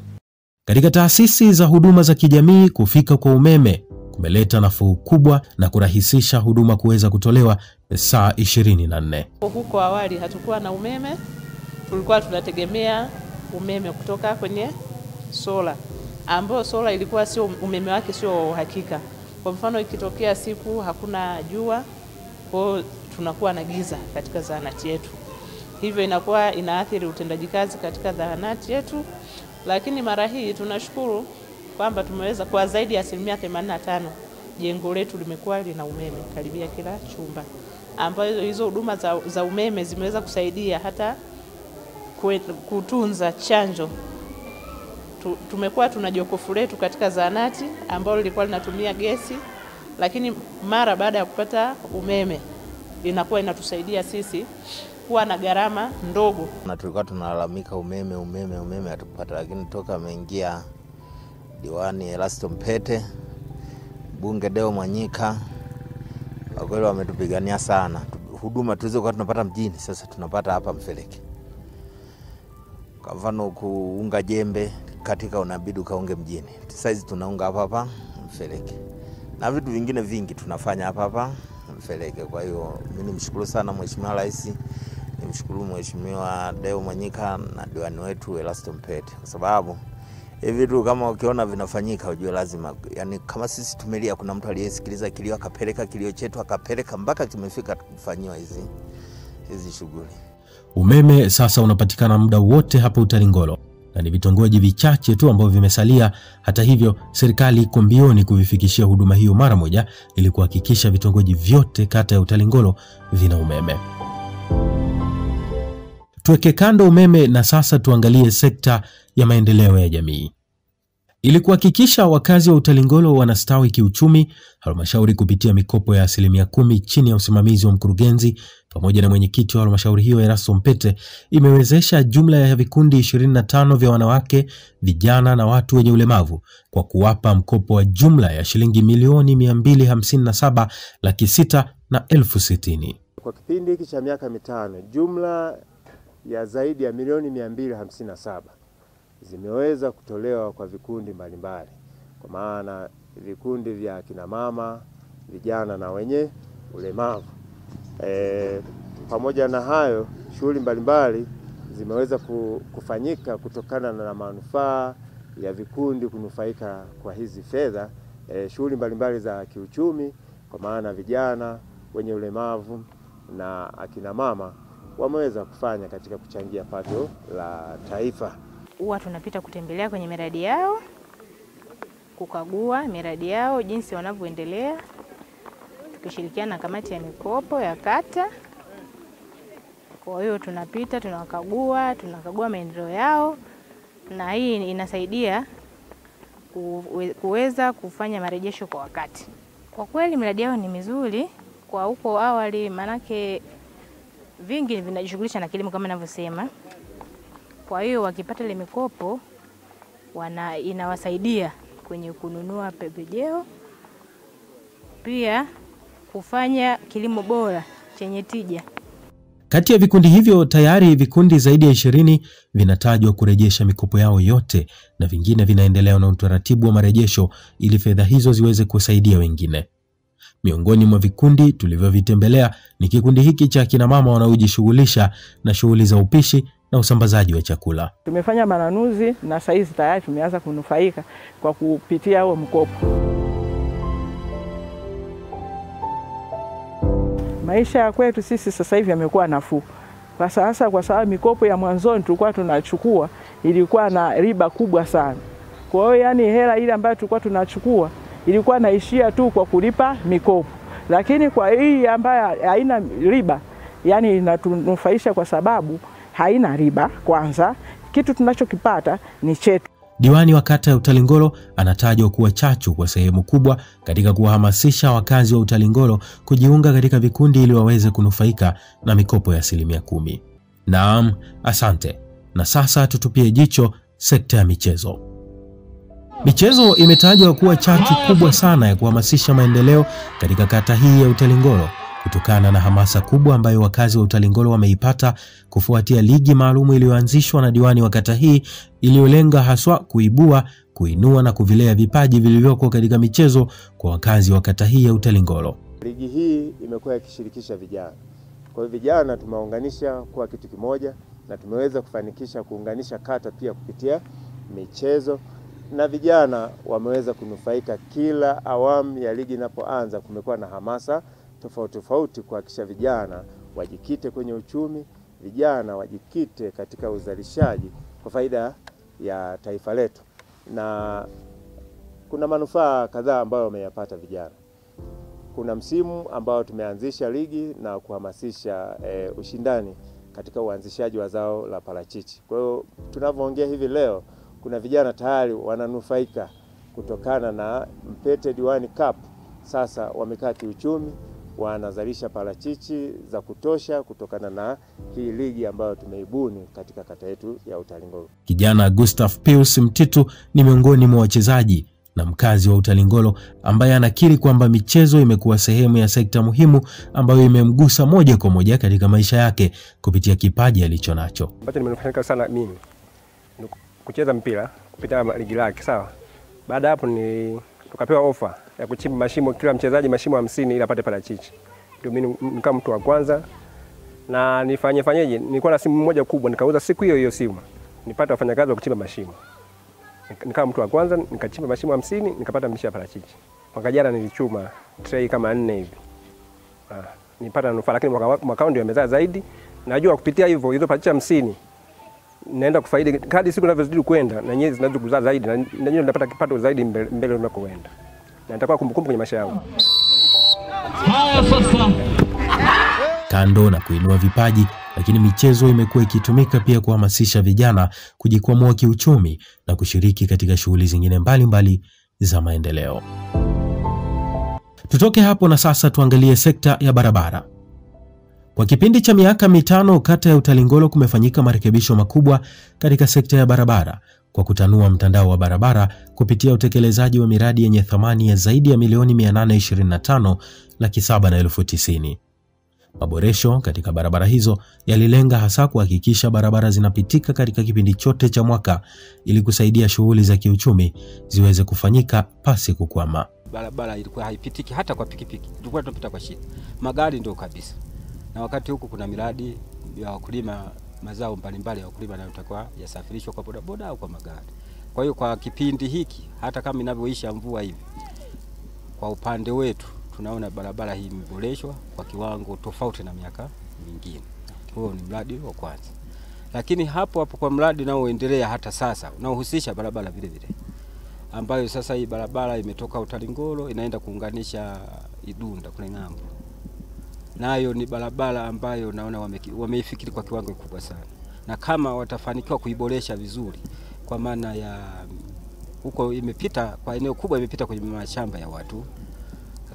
Katika taasisi za huduma za kijamii, kufika kwa umeme kumeleta nafuu kubwa na kurahisisha huduma kuweza kutolewa saa 24. Huko awali hatukuwa na umeme, tulikuwa tunategemea umeme kutoka kwenye sola, ambao sola ilikuwa sio umeme wake sio uhakika. Kwa mfano ikitokea siku hakuna jua, kwa tunakuwa na giza katika zahanati yetu. Hivyo inakuwa inaathiri utendaji kazi katika zahanati yetu, lakini mara hii tunashukuru kwamba tumeweza kwa zaidi ya 85% jengo letu limekuwa lina umeme karibia kila chumba, ambazo hizo huduma za umeme zimeweza kusaidia hata kutunza chanjo. Tumekuwa tuna jokofu letu katika zahanati ambalo lilikuwa linatumia gesi, lakini mara baada ya kupata umeme inakuwa inatusaidia sisi kuwa na gharama ndogo. Na tulikuwa tunalalamika umeme hatupata, lakini toka ameingia diwani Erasto Mpete, bunge Deo Mwanyika, kwa kweli wametupigania sana. Huduma tulizokuwa tunapata mjini sasa tunapata hapa Mfeleke. Kwa mfano kuunga jembe katika unabidi ukaunge mjini. Sasa hizi tunaunga hapa Mfeleke. Na vitu vingine vingi tunafanya hapa Mfeleke. Kwa hiyo mimi nimshukuru sana Mheshimiwa Rais, nimshukuru Mheshimiwa Deo Mwanyika na diwani wetu Erasto Mpete, kwa sababu hivi vitu kama ukiona vinafanyika ujue lazima, yani kama sisi tumelia, kuna mtu aliyesikiliza kilio akapeleka kilio chetu akapeleka mpaka kimefika kufanywa hizi shughuli. Umeme sasa unapatikana muda wote hapa Utalingolo na ni vitongoji vichache tu ambavyo vimesalia. Hata hivyo, serikali iko mbioni kuvifikishia huduma hiyo mara moja ili kuhakikisha vitongoji vyote kata ya Utalingolo vina umeme. Tuweke kando umeme na sasa tuangalie sekta ya maendeleo ya jamii. Ili kuhakikisha wakazi wa Utalingolo wanastawi kiuchumi, halmashauri kupitia mikopo ya 10% chini ya usimamizi wa mkurugenzi pamoja na mwenyekiti wa halmashauri hiyo Erasto Mpete imewezesha jumla ya vikundi 25 vya wanawake, vijana na watu wenye ulemavu kwa kuwapa mkopo wa jumla ya shilingi milioni 257,600,060. Kwa kipindi hiki cha miaka mitano, jumla ya zaidi ya milioni 257 zimeweza kutolewa kwa vikundi mbalimbali, kwa maana vikundi vya kina mama, vijana na wenye ulemavu. Pamoja na hayo, shughuli mbalimbali zimeweza kufanyika kutokana na manufaa ya vikundi kunufaika kwa hizi fedha. Shughuli mbalimbali za kiuchumi, kwa maana vijana, wenye ulemavu na akina mama wameweza kufanya katika kuchangia pato la taifa. Huwa tunapita kutembelea kwenye miradi yao, kukagua miradi yao jinsi wanavyoendelea, tukishirikiana na kamati ya mikopo ya kata. Kwa hiyo tunapita, tunakagua maendeleo yao, na hii inasaidia kuweza kufanya marejesho kwa wakati. Kwa kweli miradi yao ni mizuri kwa huko awali, manake vingi vinajishughulisha na kilimo kama ninavyosema. Kwa hiyo wakipata ile mikopo inawasaidia kwenye kununua pembejeo, pia kufanya kilimo bora chenye tija. Kati ya vikundi hivyo tayari vikundi zaidi ya 20 vinatajwa kurejesha mikopo yao yote na vingine vinaendelea na utaratibu wa marejesho ili fedha hizo ziweze kusaidia wengine. Miongoni mwa vikundi tulivyovitembelea ni kikundi hiki cha kina mama wanaojishughulisha na shughuli za upishi na usambazaji wa chakula. Tumefanya manunuzi na saizi tayari tumeanza kunufaika kwa kupitia huo mkopo. Maisha ya kwetu sisi sasa hivi yamekuwa nafuu. Kwa sasa kwa sababu mikopo ya mwanzoni tulikuwa tunachukua ilikuwa na riba kubwa sana. Kwa hiyo yani hela ile ambayo tulikuwa tunachukua ilikuwa naishia tu kwa kulipa mikopo. Lakini kwa hii ambayo haina riba, yani inatunufaisha kwa sababu haina riba kwanza, kitu tunachokipata ni chetu. Diwani wa kata ya Utalingolo anatajwa kuwa chachu kwa sehemu kubwa katika kuwahamasisha wakazi wa Utalingolo kujiunga katika vikundi ili waweze kunufaika na mikopo ya 10%. Naam, asante. Na sasa tutupie jicho sekta ya michezo. Michezo imetajwa kuwa chachu kubwa sana ya kuhamasisha maendeleo katika kata hii ya Utalingolo kutokana na hamasa kubwa ambayo wakazi wa Utalingolo wameipata kufuatia ligi maalumu iliyoanzishwa na diwani wa kata hii iliyolenga haswa kuibua, kuinua na kuvilea vipaji vilivyoko katika michezo kwa wakazi wa kata hii ya Utalingolo. Ligi hii imekuwa ikishirikisha vijana. Kwa hiyo vijana tumeunganisha kuwa kitu kimoja na tumeweza kufanikisha kuunganisha kata pia kupitia michezo, na vijana wameweza kunufaika. Kila awamu ya ligi inapoanza kumekuwa na hamasa tofauti kuhakikisha vijana wajikite kwenye uchumi, vijana wajikite katika uzalishaji kwa faida ya taifa letu. Na kuna manufaa kadhaa ambayo wameyapata vijana. Kuna msimu ambao tumeanzisha ligi na kuhamasisha ushindani katika uanzishaji wa zao la parachichi. Kwa hiyo tunavyoongea hivi leo kuna vijana tayari wananufaika kutokana na Mpete Diwani Cup. Sasa wamekaa kiuchumi, wanazalisha parachichi za kutosha kutokana na hii ligi ambayo tumeibuni katika kata yetu ya Utalingolo. Kijana Gustav Pius Mtitu ni miongoni mwa wachezaji na mkazi wa Utalingolo ambaye anakiri kwamba michezo imekuwa sehemu ya sekta muhimu ambayo imemgusa moja kwa moja katika maisha yake kupitia kipaji alichonacho. Ambacho nimenufaika sana mimi ni kucheza mpira kupitia ligi lake, sawa. Baada hapo tukapewa ofa ya kuchimba mashimo, kila mchezaji mashimo 50 ili apate parachichi. Ndio mimi nikawa mtu wa kwanza. Na nifanyeje? Nilikuwa na simu moja kubwa, nikauza siku hiyo simu. Nipata wafanyakazi wa kuchimba mashimo. Nikawa mtu wa kwanza, nikachimba mashimo 50, nikapata mshahara parachichi. Mwaka jana nilichuma tray kama 4 hivi. Nipata nufaa, lakini mwaka ndio yamezaa zaidi. Najua kupitia hivyo hizo parachichi 50 naenda kufaidi kadri siku zinavyozidi kwenda, na nyezi zinaanza kuzaa zaidi, na nyinyi napata kipato zaidi mbele unakoenda. Na nitakuwa kumbukumbu kwenye maisha yangu. Haya sasa. Kando na kuinua vipaji, lakini michezo imekuwa ikitumika pia kuhamasisha vijana kujikwamua kiuchumi na kushiriki katika shughuli zingine mbalimbali za maendeleo. Tutoke hapo na sasa tuangalie sekta ya barabara. Kwa kipindi cha miaka 5 kata ya Utalingolo kumefanyika marekebisho makubwa katika sekta ya barabara kwa kutanua mtandao wa barabara kupitia utekelezaji wa miradi yenye thamani ya zaidi ya milioni 825,790,000. Maboresho katika barabara hizo yalilenga hasa kuhakikisha barabara zinapitika katika kipindi chote cha mwaka ili kusaidia shughuli za kiuchumi ziweze kufanyika pasi kukwama. Barabara ilikuwa haipitiki hata kwa pikipiki. Tulikuwa tunapita kwa shida. Magari ndio kabisa. Na wakati huku kuna miradi ya wakulima, mazao mbalimbali ya wakulima yanayotakiwa yasafirishwe kwa bodaboda au kwa magari. Kwa hiyo kwa kipindi hiki hata kama inavyoisha mvua hivi, kwa upande wetu tunaona barabara hii imeboreshwa kwa kiwango tofauti na miaka mingine. Huo ni mradi wa kwanza. Lakini hapo kwa mradi unaoendelea hata sasa unaohusisha barabara vile vile, ambayo sasa hii barabara imetoka Utalingolo inaenda kuunganisha Idunda kule ng'ambo. Nayo ni barabara ambayo naona wameifikiri kwa kiwango kikubwa sana. Na kama watafanikiwa kuiboresha vizuri, kwa maana ya huko imepita kwa eneo kubwa, imepita kwenye mashamba ya watu,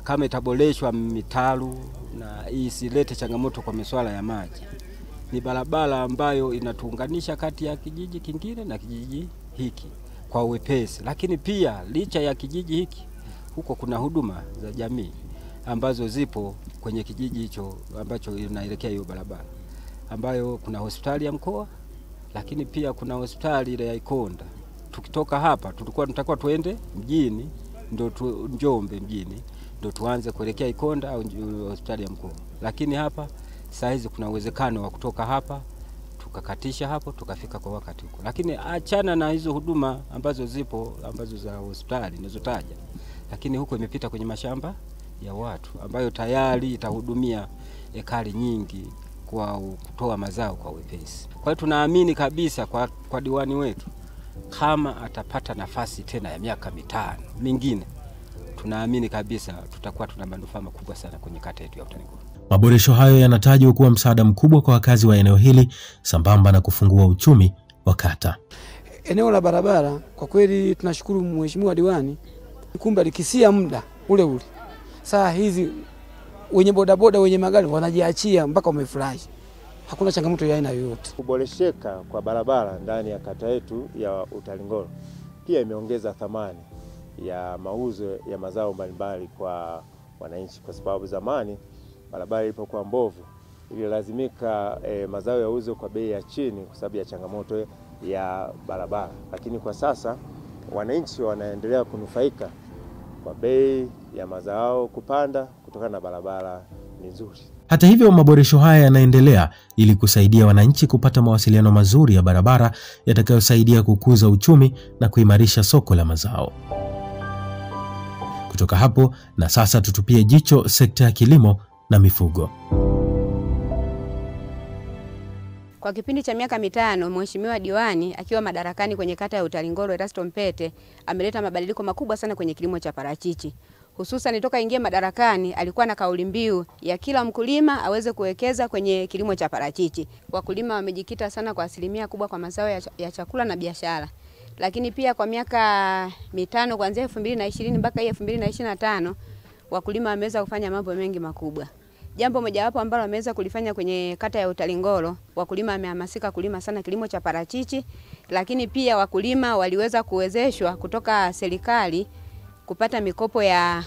kama itaboreshwa mitaru na isilete changamoto kwa masuala ya maji, ni barabara ambayo inatuunganisha kati ya kijiji kingine na kijiji hiki kwa uwepesi. Lakini pia licha ya kijiji hiki, huko kuna huduma za jamii ambazo zipo kwenye kijiji hicho ambacho inaelekea hiyo barabara, ambayo kuna hospitali ya mkoa, lakini pia kuna hospitali ile ya Ikonda. Tukitoka hapa tulikuwa tunatakiwa tuende mjini, ndio Njombe mjini, ndio tuanze kuelekea Ikonda au hospitali ya mkoa. Lakini hapa saa hizi kuna uwezekano wa kutoka hapa tukakatisha hapo tukafika kwa wakati huko. Lakini achana na hizo huduma ambazo zipo ambazo za hospitali ninazotaja, lakini huko imepita kwenye mashamba ya watu ambayo tayari itahudumia ekari nyingi kwa kutoa mazao kwa wepesi. Kwa hiyo tunaamini kabisa kwa diwani wetu, kama atapata nafasi tena ya miaka 5 mingine, tunaamini kabisa tutakuwa tuna manufaa makubwa sana kwenye kata yetu ya Utalingolo. Maboresho hayo yanatajwa kuwa msaada mkubwa kwa wakazi wa eneo hili sambamba na kufungua uchumi wa kata. eneo la barabara kwa kweli tunashukuru mheshimiwa diwani, kumbe alikisia muda ule ule. Saa hizi wenye bodaboda wenye magari wanajiachia mpaka wamefurahi. Hakuna changamoto ya aina yoyote. Kuboresheka kwa barabara ndani ya kata yetu ya Utalingolo pia imeongeza thamani ya mauzo ya mazao mbalimbali kwa wananchi, kwa sababu zamani barabara ilipokuwa mbovu ililazimika mazao yauzwe kwa bei ya chini kwa sababu ya changamoto ya barabara, lakini kwa sasa wananchi wanaendelea kunufaika kwa bei ya mazao kupanda kutokana na barabara ni nzuri. Hata hivyo, maboresho haya yanaendelea ili kusaidia wananchi kupata mawasiliano mazuri ya barabara yatakayosaidia kukuza uchumi na kuimarisha soko la mazao. Kutoka hapo na sasa tutupie jicho sekta ya kilimo na mifugo. Kwa kipindi cha miaka 5, mheshimiwa diwani akiwa madarakani kwenye kata ya Utalingolo Erasto Mpete ameleta mabadiliko makubwa sana kwenye kilimo cha parachichi. Hususan toka ingia madarakani alikuwa na kauli mbiu ya kila mkulima aweze kuwekeza kwenye kilimo cha parachichi. Wakulima wamejikita sana kwa asilimia kubwa kwa mazao ya chakula na biashara. Lakini pia kwa miaka 5 kuanzia 2020 mpaka 2025 wakulima wameweza kufanya mambo mengi makubwa. Jambo mojawapo ambalo wameweza kulifanya kwenye kata ya Utalingolo, wakulima wamehamasika kulima sana kilimo cha parachichi, lakini pia wakulima waliweza kuwezeshwa kutoka serikali kupata mikopo ya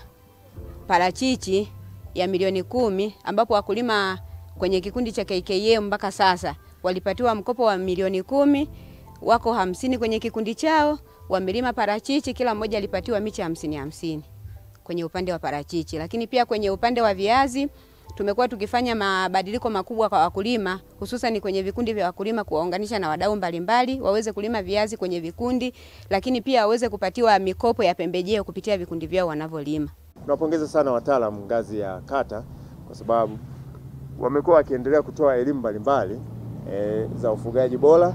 parachichi ya milioni 10, ambapo wakulima kwenye kikundi cha KKM mpaka sasa walipatiwa mkopo wa milioni 10, wako 50 kwenye kikundi chao, wamelima parachichi, kila mmoja alipatiwa miche 50 kwenye upande wa parachichi. Lakini pia kwenye upande wa viazi tumekuwa tukifanya mabadiliko makubwa kwa wakulima, hususan kwenye vikundi vya wakulima, kuwaunganisha na wadau mbalimbali waweze kulima viazi kwenye vikundi, lakini pia waweze kupatiwa mikopo ya pembejeo kupitia vikundi vyao wanavyolima. Tunapongeza sana wataalamu ngazi ya kata kwa sababu wamekuwa wakiendelea kutoa elimu mbalimbali za ufugaji bora,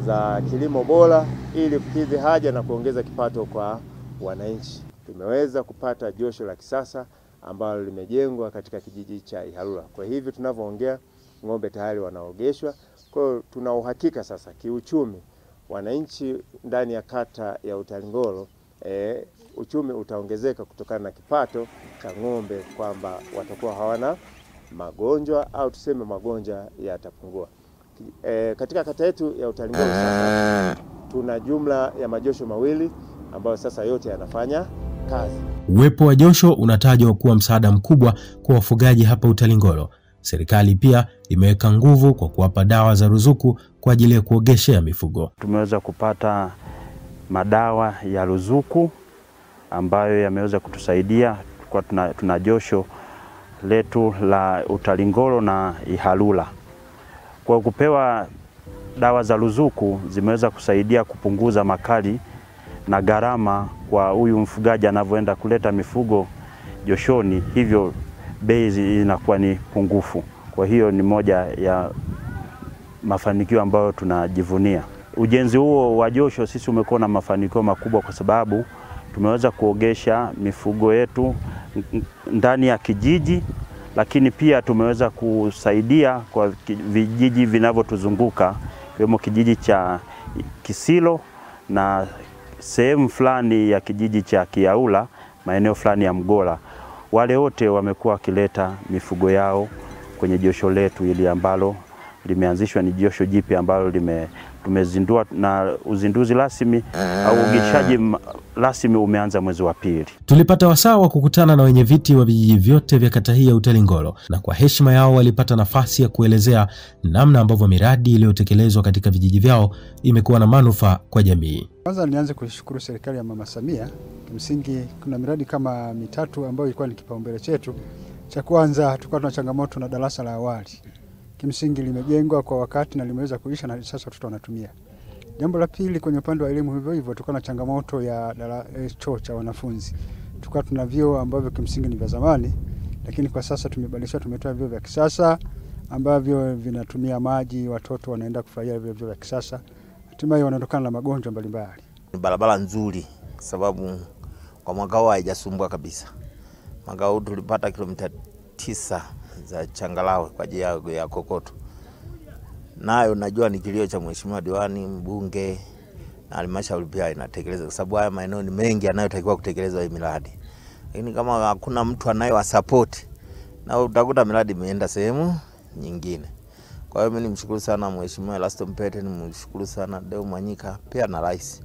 za kilimo bora ili kukidhi haja na kuongeza kipato kwa wananchi. Tumeweza kupata josho la kisasa ambalo limejengwa katika kijiji cha Ihalula. Kwa hivyo tunavyoongea ng'ombe tayari wanaogeshwa. Kwa hiyo tuna uhakika sasa kiuchumi wananchi ndani ya kata ya Utalingolo uchumi utaongezeka kutokana na kipato cha ng'ombe, kwamba watakuwa hawana magonjwa au tuseme magonjwa yatapungua. Katika kata yetu ya Utalingolo sasa tuna jumla ya majosho 2 ambayo sasa yote yanafanya kazi. Uwepo wa josho unatajwa kuwa msaada mkubwa kwa wafugaji hapa Utalingolo. Serikali pia imeweka nguvu kwa kuwapa dawa za ruzuku kwa ajili ya kuogeshea mifugo. Tumeweza kupata madawa ya ruzuku ambayo yameweza kutusaidia kwa tuna josho letu la Utalingolo na Ihalula. Kwa kupewa dawa za ruzuku zimeweza kusaidia kupunguza makali na gharama kwa huyu mfugaji anavyoenda kuleta mifugo joshoni, hivyo bei inakuwa ni pungufu. Kwa hiyo ni moja ya mafanikio ambayo tunajivunia. Ujenzi huo wa josho sisi umekuwa na mafanikio makubwa kwa sababu tumeweza kuogesha mifugo yetu ndani ya kijiji, lakini pia tumeweza kusaidia kwa vijiji vinavyotuzunguka kama kijiji cha Kisilo na sehemu fulani ya kijiji cha Kiaula, maeneo fulani ya Mgola. Wale wote wamekuwa wakileta mifugo yao kwenye josho letu ili ambalo limeanzishwa, ni josho jipya ambalo tumezindua na uzinduzi rasmi au ugeshaji rasmi umeanza mwezi wa 2. Tulipata wasaa wa kukutana na wenye viti wa vijiji vyote vya kata hii ya Utalingolo, na kwa heshima yao walipata nafasi ya kuelezea namna ambavyo miradi iliyotekelezwa katika vijiji vyao imekuwa na manufaa kwa jamii. Kwanza nianze kushukuru serikali ya Mama Samia. Kimsingi kuna miradi kama 3 ambayo ilikuwa ni kipaumbele chetu. Cha kwanza tulikuwa tuna changamoto na darasa la awali. Kimsingi limejengwa kwa wakati na limeweza kuisha na sasa watoto wanatumia. Jambo la pili, kwenye upande wa elimu hivyo tulikuwa na changamoto ya choo cha wanafunzi. Tulikuwa tuna vyoo ambavyo kimsingi ni vya zamani, lakini kwa sasa tumebadilisha, tumetoa vyoo vya kisasa ambavyo vinatumia maji, watoto wanaenda kufurahia vyoo vya kisasa. Hatimaye wanaondokana na magonjwa mbalimbali. Barabara nzuri sababu kwa mwaka huu haijasumbua kabisa. Mwaka huu tulipata kilomita 9 za changalawe kwa ajili ya kokoto. Nayo najua ni kilio cha mheshimiwa diwani, mbunge na halmashauri pia inatekeleza, kwa sababu haya maeneo ni mengi yanayotakiwa kutekelezwa hii miradi. Lakini kama hakuna mtu anayewa-support, na utakuta miradi imeenda sehemu nyingine. Kwa hiyo mimi nimshukuru sana Mheshimiwa Erasto Mpete, nimshukuru sana Deo Mwanyika pia na rais.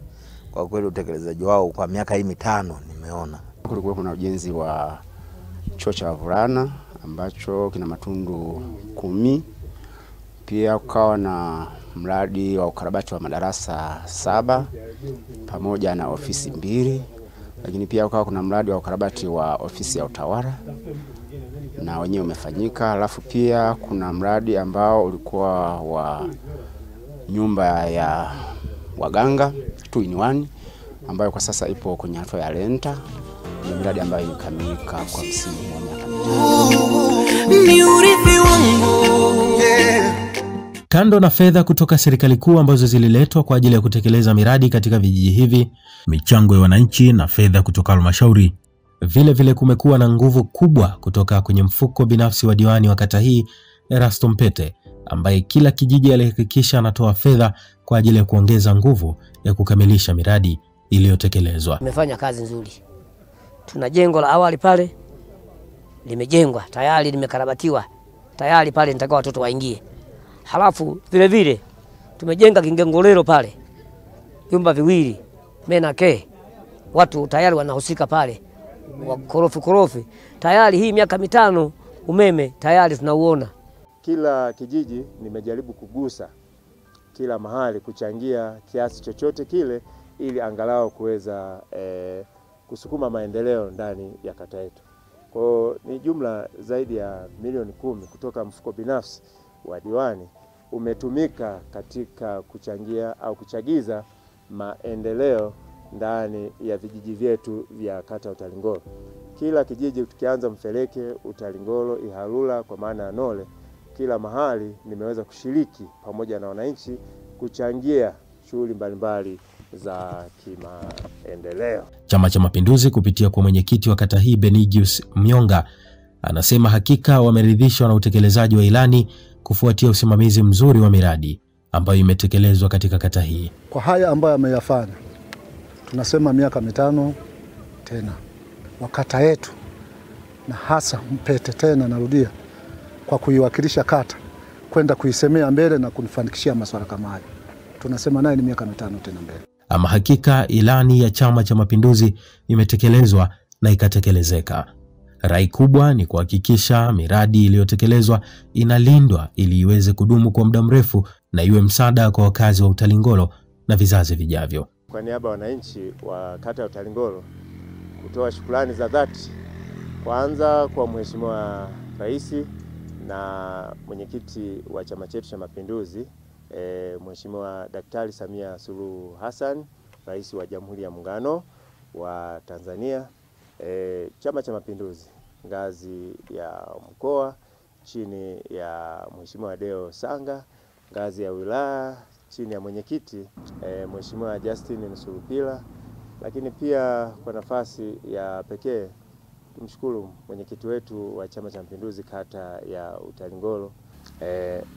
Kwa kweli utekelezaji wao kwa miaka hii 5 nimeona. Kulikuwa kuna ujenzi wa chuo cha wavulana ambacho kina matundu 10. Pia ukawa na mradi wa ukarabati wa madarasa 7 pamoja na ofisi 2. Lakini pia ukawa kuna mradi wa ukarabati wa ofisi ya utawala na wenyewe umefanyika. Alafu pia kuna mradi ambao ulikuwa wa nyumba ya waganga 2 in 1 ambayo kwa sasa ipo kwenye hatua ya renta. Ni mradi ambayo imekamilika kwa msimu wa miaka 5. Ni urithi wangu. Kando na fedha kutoka serikali kuu ambazo zililetwa kwa ajili ya kutekeleza miradi katika vijiji hivi, michango ya wananchi na fedha kutoka halmashauri, vile kumekuwa na nguvu kubwa kutoka kwenye mfuko binafsi wa diwani wa kata hii Erasto Mpete, ambaye kila kijiji alihakikisha anatoa fedha kwa ajili ya kuongeza nguvu ya kukamilisha miradi iliyotekelezwa. Tumefanya kazi nzuri. Tuna jengo la awali pale limejengwa, tayari limekarabatiwa. Tayari pale nitaka watoto waingie. Halafu vile tumejenga Kingengolero pale. Vyumba 2, menake. Watu tayari wanahusika pale. Korofi. Tayari hii miaka 5 umeme tayari tunauona. Kila kijiji nimejaribu kugusa kila mahali, kuchangia kiasi chochote kile ili angalau kuweza kusukuma maendeleo ndani ya kata yetu. Kwa hiyo ni jumla zaidi ya milioni 10 kutoka mfuko binafsi wa diwani umetumika katika kuchangia au kuchagiza maendeleo ndani ya vijiji vyetu vya kata Utalingolo. Kila kijiji tukianza Mfeleke, Utalingolo, Ihalula kwa maana ya Nole, kila mahali nimeweza kushiriki pamoja na wananchi kuchangia shughuli mbalimbali za kimaendeleo. Chama cha Mapinduzi kupitia kwa mwenyekiti wa kata hii Benigius Myonga anasema hakika wameridhishwa na utekelezaji wa ilani kufuatia usimamizi mzuri wa miradi ambayo imetekelezwa katika kata hii. Kwa haya ambayo ameyafanya, tunasema miaka 5 tena wa kata yetu, na hasa Mpete tena narudia kwa kuiwakilisha kata kwenda kuisemea mbele na kunifanikishia masuala kama haya. Tunasema naye ni miaka 5 tena mbele. Ama hakika ilani ya Chama cha Mapinduzi imetekelezwa na ikatekelezeka. Rai kubwa ni kuhakikisha miradi iliyotekelezwa inalindwa ili iweze kudumu kwa muda mrefu na iwe msaada kwa wakazi wa Utalingolo na vizazi vijavyo. Kwa niaba ya wananchi wa kata ya Utalingolo kutoa shukrani za dhati kwanza kwa Mheshimiwa Rais na mwenyekiti wa chama chetu cha Mapinduzi, Mheshimiwa Daktari Samia Suluhu Hassan, Rais wa Jamhuri ya Muungano wa Tanzania, Chama cha Mapinduzi ngazi ya mkoa chini ya Mheshimiwa Deo Sanga, ngazi ya wilaya chini ya mwenyekiti Mheshimiwa Justin Nusurupila, lakini pia kwa nafasi ya pekee tumshukuru mwenyekiti wetu wa Chama cha Mapinduzi kata ya Utalingolo,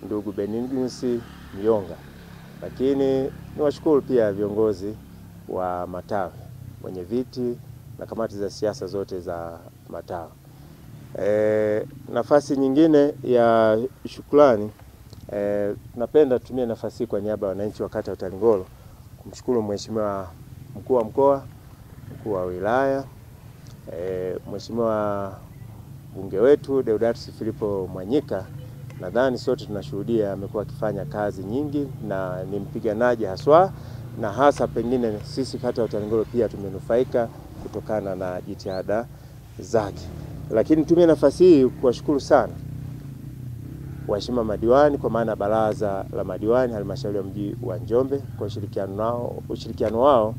ndugu Benigius Myonga. Lakini niwashukuru pia viongozi wa matawi, wenye viti na kamati za siasa zote za matawi. Nafasi nyingine ya shukrani, napenda tutumie nafasi kwa niaba ya wananchi wa kata ya Utalingolo kumshukuru Mheshimiwa mkuu wa mkoa, mkuu wa wilaya, Mheshimiwa bunge wetu Deodatus Filipo Mwanyika. Nadhani sote tunashuhudia amekuwa akifanya kazi nyingi na ni mpiganaji haswa, na hasa pengine sisi kata ya Utalingolo pia tumenufaika kutokana na jitihada zake. Lakini tumie nafasi hii kuwashukuru sana waheshimiwa madiwani kwa maana baraza la madiwani halmashauri ya mji wa Njombe kwa ushirikiano wao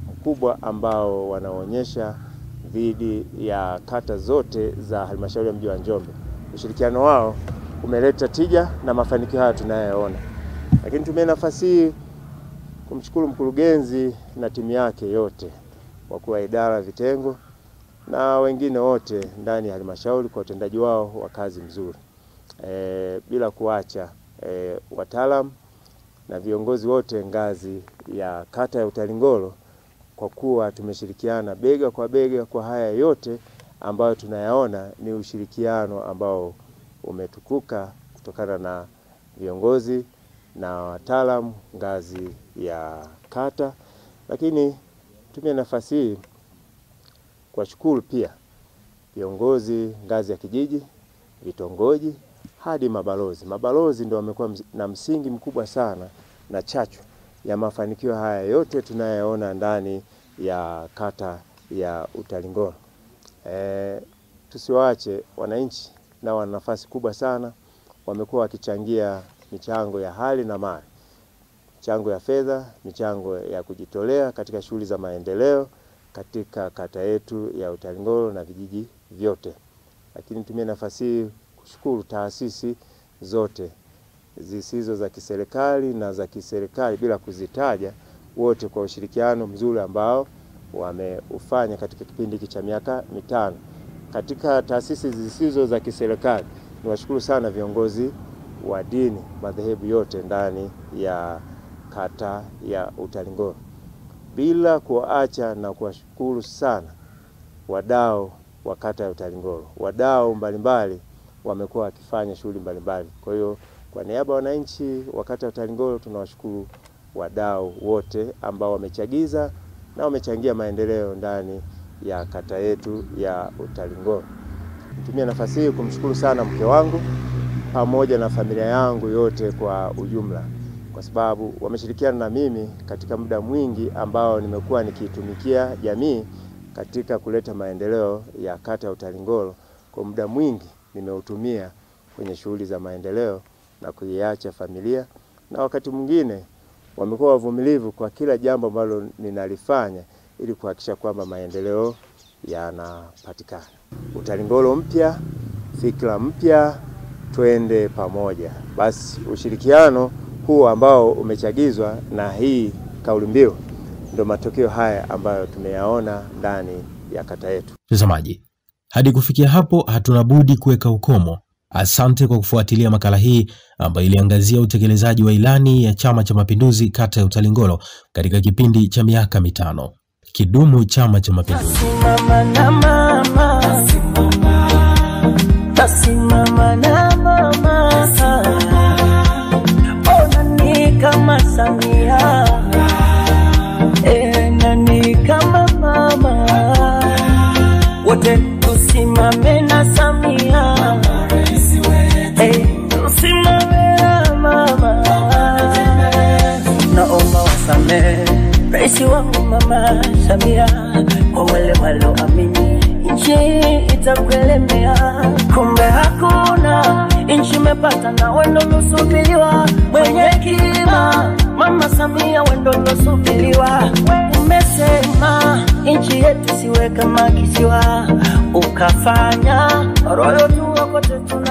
mkubwa ambao wanaonyesha dhidi ya kata zote za halmashauri ya mji wa Njombe. Ushirikiano wao umeleta tija na mafanikio haya tunayoona. Lakini tumie nafasi hii kumshukuru mkurugenzi na timu yake yote, wakuu wa idara vitengo na wengine wote ndani ya halmashauri kwa utendaji wao wa kazi mzuri. Bila kuacha wataalamu na viongozi wote ngazi ya kata ya Utalingolo, kwa kuwa tumeshirikiana bega kwa bega kwa haya yote ambayo tunayaona ni ushirikiano ambao umetukuka kutokana na viongozi na wataalamu ngazi ya kata. Lakini tumia nafasi hii kuwashukuru pia viongozi ngazi ya kijiji, vitongoji hadi mabalozi. Mabalozi ndio wamekuwa na msingi mkubwa sana na chachu ya mafanikio haya yote tunayoona ndani ya kata ya Utalingolo. Tusiwaache wananchi, na wana nafasi kubwa sana, wamekuwa wakichangia michango ya hali na mali, michango ya fedha, michango ya kujitolea katika shughuli za maendeleo katika kata yetu ya Utalingolo na vijiji vyote. Lakini tumie nafasi hii kushukuru taasisi zote zisizo za kiserikali na za kiserikali bila kuzitaja, wote kwa ushirikiano mzuri ambao wameufanya katika kipindi cha miaka mitano. Katika taasisi zisizo za kiserikali, niwashukuru sana viongozi wa dini, madhehebu yote ndani ya kata ya Utalingolo. Bila kuacha na kuwashukuru sana wadau wa kata ya Utalingolo. Wadau mbalimbali wamekuwa wakifanya shughuli mbalimbali. Kwa hiyo kwa niaba ya wananchi wa kata ya Utalingolo tunawashukuru wadau wote ambao wamechagiza na wamechangia maendeleo ndani ya kata yetu ya Utalingolo. Nitumia nafasi hii kumshukuru sana mke wangu pamoja na familia yangu yote kwa ujumla, kwa sababu wameshirikiana na mimi katika muda mwingi ambao nimekuwa nikitumikia jamii katika kuleta maendeleo ya kata ya Utalingolo. Kwa muda mwingi nimeutumia kwenye shughuli za maendeleo na kuiacha familia, na wakati mwingine wamekuwa wavumilivu kwa kila jambo ambalo ninalifanya ili kuhakikisha kwamba maendeleo yanapatikana. Utalingolo mpya, fikra mpya, twende pamoja. Basi ushirikiano huu ambao umechagizwa na hii kauli mbiu ndio matokeo haya ambayo tumeyaona ndani ya kata yetu. Mtazamaji, hadi kufikia hapo hatuna budi kuweka ukomo. Asante kwa kufuatilia makala hii ambayo iliangazia utekelezaji wa ilani ya Chama cha Mapinduzi kata ya Utalingolo katika kipindi cha miaka mitano. Kidumu Chama cha Mapinduzi. Tasimama na mama, tasimama na mama, nani kama Samia, nani kama mama, wote tusimame na Samia, tusimame na mama, naomba wasamehe Raisi wangu mama Samia, kwa wale walioamini nchi itakuelemea. Kumbe hakuna nchi mepata na wendo lusubiriwa. Mwenye kima mama Samia wendo lusubiriwa. Umesema nchi yetu siwe kama kisiwa, ukafanya royo tu wakote tuna